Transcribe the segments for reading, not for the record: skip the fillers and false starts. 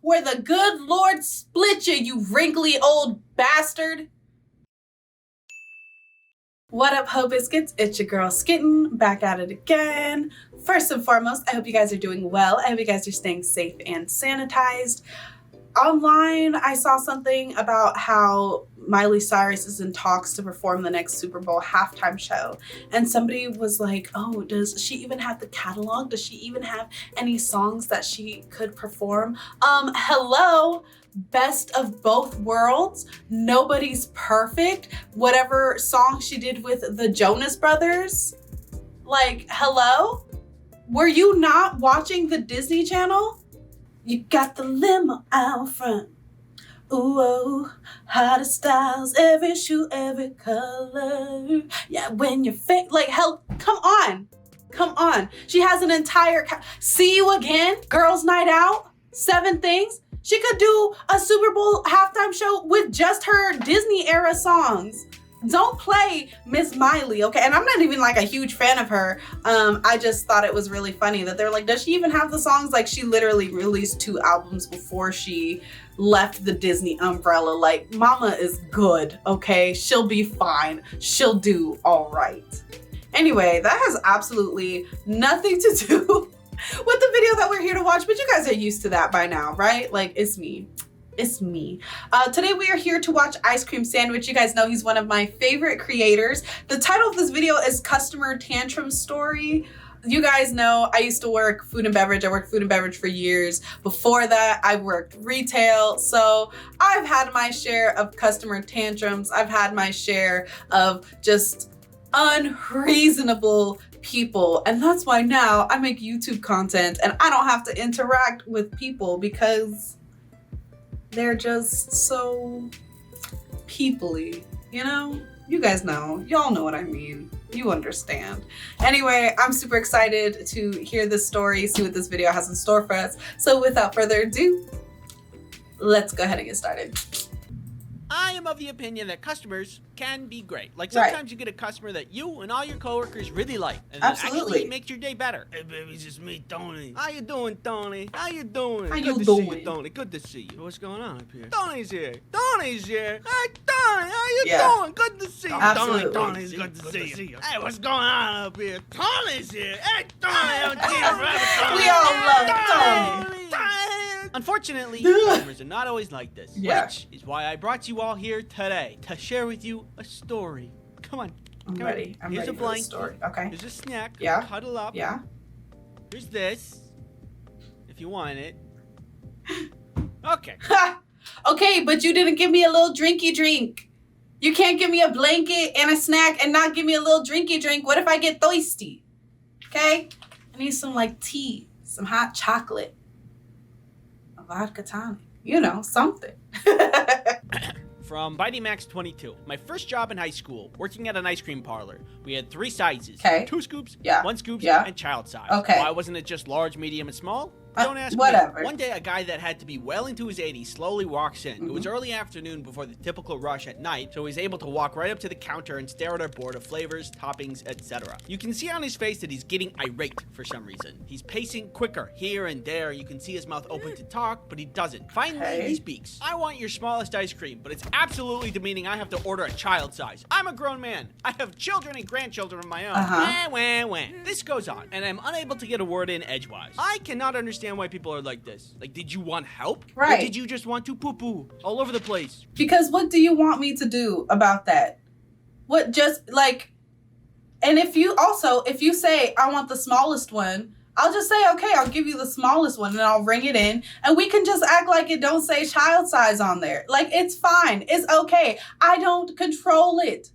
where the good Lord split you, you wrinkly old bastard. What up, Ho Biscuits? It's your girl Skitten, back at it again. First and foremost, I hope you guys are doing well. I hope you guys are staying safe and sanitized. Online, I saw something about how Miley Cyrus is in talks to perform the next Super Bowl halftime show. And somebody was like, oh, does she even have the catalog? Does she even have any songs that she could perform? Hello? Best of both worlds. Nobody's perfect. Whatever song she did with the Jonas Brothers. Like, hello? Were you not watching the Disney Channel? You got the limo out front. Ooh, oh, hottest styles, every shoe, every color. Yeah, when you're like, hell, come on. Come on. She has an entire, See You Again, Girls Night Out, 7 Things. She could do a Super Bowl halftime show with just her Disney era songs. Don't play Miss Miley, okay? And I'm not even like a huge fan of her. I just thought it was really funny that they're like, does she even have the songs? Like, she literally released 2 albums before she left the Disney umbrella. Like, mama is good, okay? She'll be fine. She'll do all right. Anyway, that has absolutely nothing to do with the video that we're here to watch, but you guys are used to that by now, right? Like, it's me. It's me. Today we are here to watch Ice Cream Sandwich. You guys know he's one of my favorite creators. The title of this video is Customer Tantrum Story. You guys know I used to work food and beverage. I worked food and beverage for years. Before that, I worked retail. So I've had my share of customer tantrums. I've had my share of just unreasonable people. And that's why now I make YouTube content and I don't have to interact with people because they're just so people-y, you know? You guys know. Y'all know what I mean. You understand. Anyway, I'm super excited to hear this story, see what this video has in store for us. So without further ado, let's go ahead and get started. I am of the opinion that customers can be great. Like, sometimes you get a customer that you and all your coworkers really like, and that actually makes your day better. Hey, baby, it's just me, Tony. How you doing, Tony? How you doing? Good to see you, Tony. Good to see you. What's going on up here? Tony's here. Tony's here. Hey, Tony, how you doing? Good to see you. Absolutely. Tony's good to see you. Hey, what's going on up here? Tony's here. Hey, Tony, I'm here. We all love Tony. Unfortunately, customers are not always like this, which is why I brought you all here today to share with you a story. Come on. I'm ready. I'm Here's ready a blanket. for the story. Okay. Here's a snack. Yeah. Cuddle up. Yeah. Here's this, if you want it. Okay. Okay, but you didn't give me a little drinky drink. You can't give me a blanket and a snack and not give me a little drinky drink. What if I get thirsty? Okay? I need some like tea, some hot chocolate. Vodka tonic, you know, something. From Mighty Max 22. My first job in high school, working at an ice cream parlor. We had 3 sizes. 2 scoops, 1 scoop, and child size. Why wasn't it just large, medium, and small? Don't ask whatever. me. One day, a guy that had to be well into his 80s slowly walks in. It was early afternoon before the typical rush at night, so he's able to walk right up to the counter and stare at our board of flavors, toppings, etc. You can see on his face that he's getting irate for some reason. He's pacing quicker here and there. You can see his mouth open to talk, but he doesn't. Finally, he speaks. I want your smallest ice cream, but it's absolutely demeaning I have to order a child size. I'm a grown man. I have children and grandchildren of my own. This goes on, and I'm unable to get a word in edgewise. I cannot understand why people are like this. Like, did you want help? Right. Or did you just want to poo-poo all over the place? Because what do you want me to do about that? What just, like, and if you say, I want the smallest one, I'll just say, okay, I'll give you the smallest one and I'll ring it in and we can just act like it don't say child size on there. Like, it's fine. It's okay. I don't control it.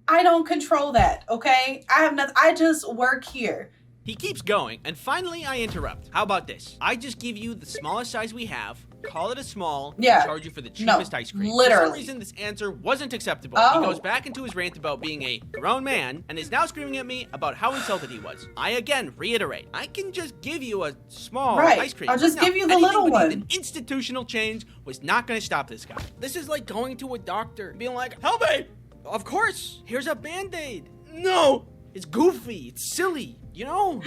I don't control that, okay? I have nothing. I just work here. He keeps going, and finally I interrupt. How about this? I just give you the smallest size we have, call it a small, and charge you for the cheapest ice cream. Literally. For some reason, this answer wasn't acceptable. He goes back into his rant about being a grown man, and is now screaming at me about how insulted he was. I again reiterate, I can just give you a small ice cream. I'll just give you the little one. An institutional change was not going to stop this guy. This is like going to a doctor, being like, help me! Of course, here's a Band-Aid. No! It's goofy, it's silly, you know?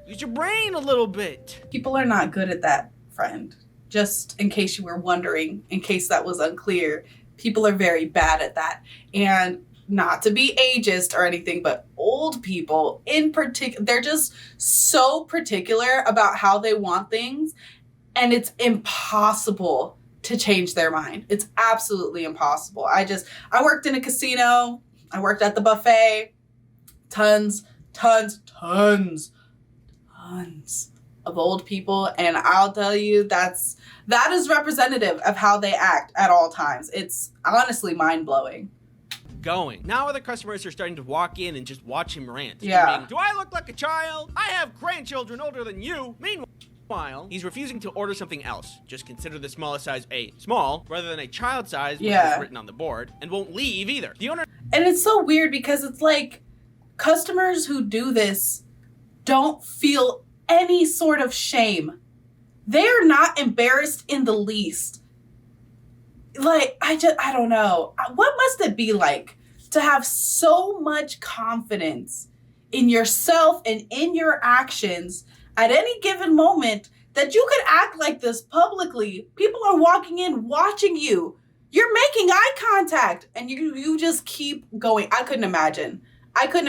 Use your brain a little bit. People are not good at that, friend. just in case you were wondering, in case that was unclear, people are very bad at that. And not to be ageist or anything, but old people in particular, they're just so particular about how they want things. And it's impossible to change their mind. It's absolutely impossible. I worked in a casino. I worked at the buffet. Tons of old people. And I'll tell you, that is representative of how they act at all times. It's honestly mind-blowing. Going. Now other customers are starting to walk in and just watch him rant. Yeah. Screaming, do I look like a child? I have grandchildren older than you. Meanwhile, he's refusing to order something else. Just consider the smallest size a small rather than a child size, which is written on the board, and won't leave either. The owner. And it's so weird because it's like customers who do this don't feel any sort of shame. They're not embarrassed in the least. Like, I don't know. What must it be like to have so much confidence in yourself and in your actions at any given moment that you could act like this publicly? People are walking in, watching you. You're making eye contact and you just keep going. I couldn't imagine. I could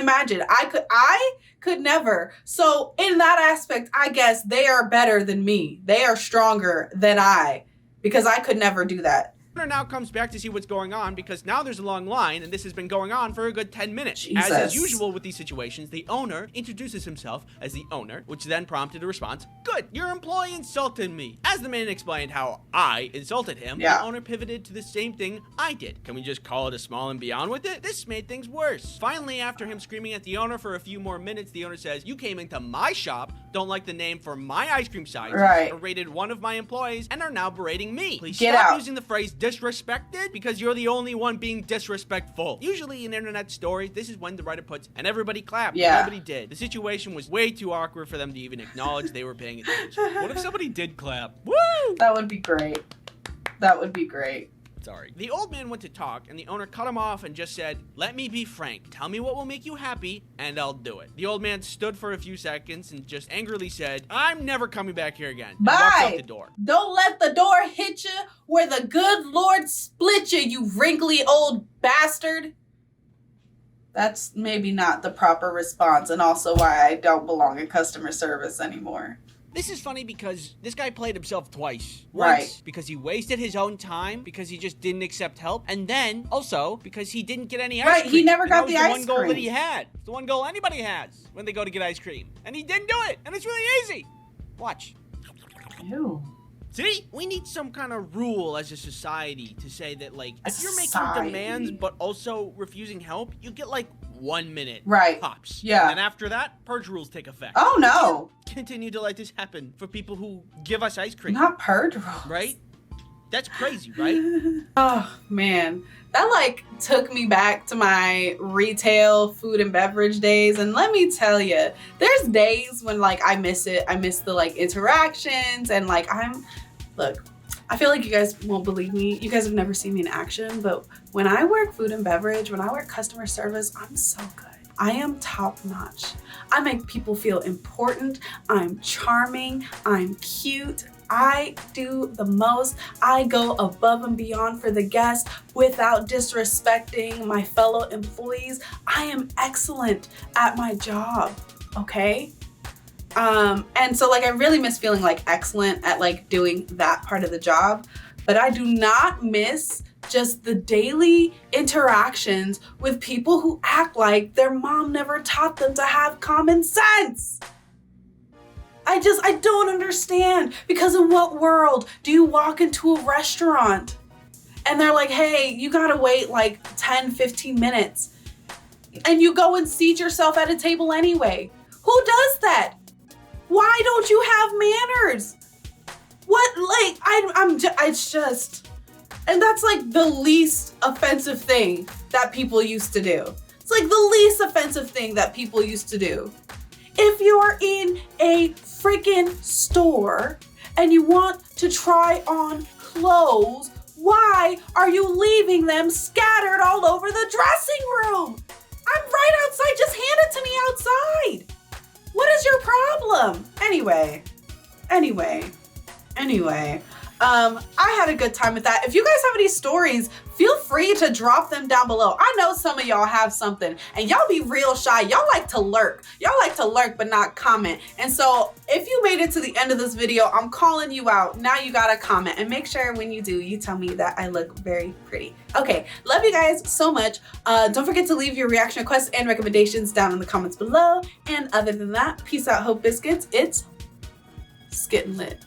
never. So in that aspect, I guess they are better than me. They are stronger than I, because I could never do that. Now comes back to see what's going on because now there's a long line and this has been going on for a good 10 minutes. Jesus. As is usual with these situations, the owner introduces himself as the owner, which then prompted a response. Good, your employee insulted me. As the man explained how I insulted him, the owner pivoted to the same thing I did. Can we just call it a small and be on with it? This made things worse. Finally, after him screaming at the owner for a few more minutes, the owner says, you came into my shop, don't like the name for my ice cream size, berated one of my employees, and are now berating me. Please stop using the phrase disrespected because you're the only one being disrespectful. Usually in internet stories, this is when the writer puts, and everybody clapped. Nobody did. The situation was way too awkward for them to even acknowledge they were paying attention. What if somebody did clap? Woo! That would be great. That would be great. Sorry. The old man went to talk, and the owner cut him off and just said, let me be frank. Tell me what will make you happy, and I'll do it. The old man stood for a few seconds and just angrily said, I'm never coming back here again. Bye. And walked out the door. Don't let the door hit you where the good Lord split you, you wrinkly old bastard. That's maybe not the proper response, and also why I don't belong in customer service anymore. This is funny because this guy played himself twice. Once because he wasted his own time, because he just didn't accept help, and then also because he didn't get any ice cream. He never got the ice cream. That was the one goal that he had. It's the one goal anybody has when they go to get ice cream. And he didn't do it, and it's really easy. Watch. Ew. See, we need some kind of rule as a society to say that, like, if you're making demands but also refusing help, you get, like, 1 minute tops. Yeah. And then after that, purge rules take effect. Oh, no. Continue to let this happen for people who give us ice cream. Not purge rules. Right? That's crazy, right? Oh, man. That, like, took me back to my retail food and beverage days. And let me tell you, there's days when, like, I miss it. I miss the, like, interactions. And, like, look, I feel like you guys won't believe me. You guys have never seen me in action. But when I work food and beverage, when I work customer service, I'm so good. I am top notch. I make people feel important. I'm charming. I'm cute. I do the most. I go above and beyond for the guests without disrespecting my fellow employees. I am excellent at my job, okay? And so, like, I really miss feeling, like, excellent at, like, doing that part of the job. But I do not miss just the daily interactions with people who act like their mom never taught them to have common sense. I don't understand, because in what world do you walk into a restaurant and they're like, hey, you gotta wait like 10, 15 minutes and you go and seat yourself at a table anyway? Who does that? Why don't you have manners? What, like, it's just, and that's like the least offensive thing that people used to do. It's like the least offensive thing that people used to do. If you're in a freaking store and you want to try on clothes, why are you leaving them scattered all over the dressing room? I'm right outside, just hand it to me outside. What is your problem? Anyway. I had a good time with that. If you guys have any stories, feel free to drop them down below. I know some of y'all have something and y'all be real shy. Y'all like to lurk. Y'all like to lurk but not comment. And so if you made it to the end of this video, I'm calling you out. Now you gotta comment, and make sure when you do, you tell me that I look very pretty. Okay, love you guys so much. Don't forget to leave your reaction requests and recommendations down in the comments below. And other than that, peace out, Hope Biscuits. It's Skittin' Lit.